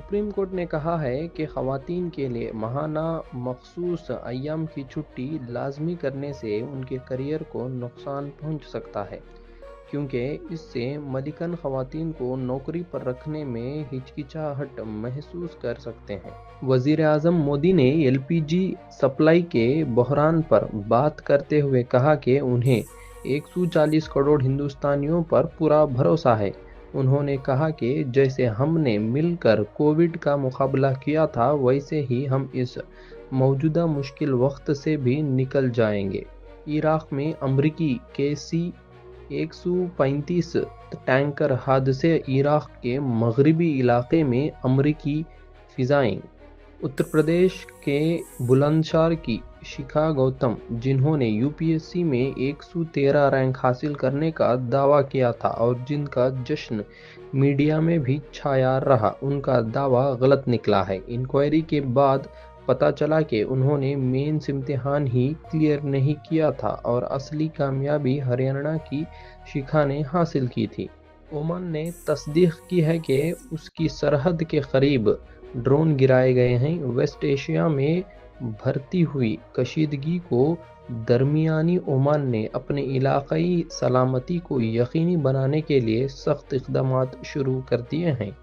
Supreme court ने कहा है कि ख़वातीन के लिए माहाना मखसूस अय्याम की छुट्टी लाजमी करने से उनके करियर को नुकसान पहुंच सकता है, क्योंकि इससे मलिकन ख़वातीन को नौकरी पर रखने में हिचकिचाहट महसूस कर सकते हैं। वज़ीर आज़म मोदी ने एलपीजी सप्लाई के बहरान पर बात करते हुए कहा कि उन्हें 140 करोड़ हिंदुस्तानियों पर पूरा भरोसा है। उन्होंने कहा कि जैसे हमने मिलकर कोविड का मुकाबला किया था, वैसे ही हम इस मौजूदा मुश्किल वक्त से भी निकल जाएंगे। इराक में अमरीकी के C-135 टैंकर हादसे। इराक के मगरबी इलाके में अमरीकी फ़िज़ाएं। उत्तर प्रदेश के बुलंदशहर की शिखा गौतम, जिन्होंने यूपीएससी में 113 रैंक हासिल करने का दावा किया था और जिनका जश्न मीडिया में भी छाया रहा, उनका दावा गलत निकला है। इंक्वायरी के बाद पता चला कि उन्होंने मेंस इम्तिहान ही क्लियर नहीं किया था और असली कामयाबी हरियाणा की शिखा ने हासिल की थी। ओमान ने तस्दीक की है कि उसकी सरहद के करीब ड्रोन गिराए गए हैं। वेस्ट एशिया में बढ़ती हुई कशीदगी को दरमियानी ओमान ने अपने इलाकाई सलामती को यकीनी बनाने के लिए सख्त इक़दामात शुरू कर दिए हैं।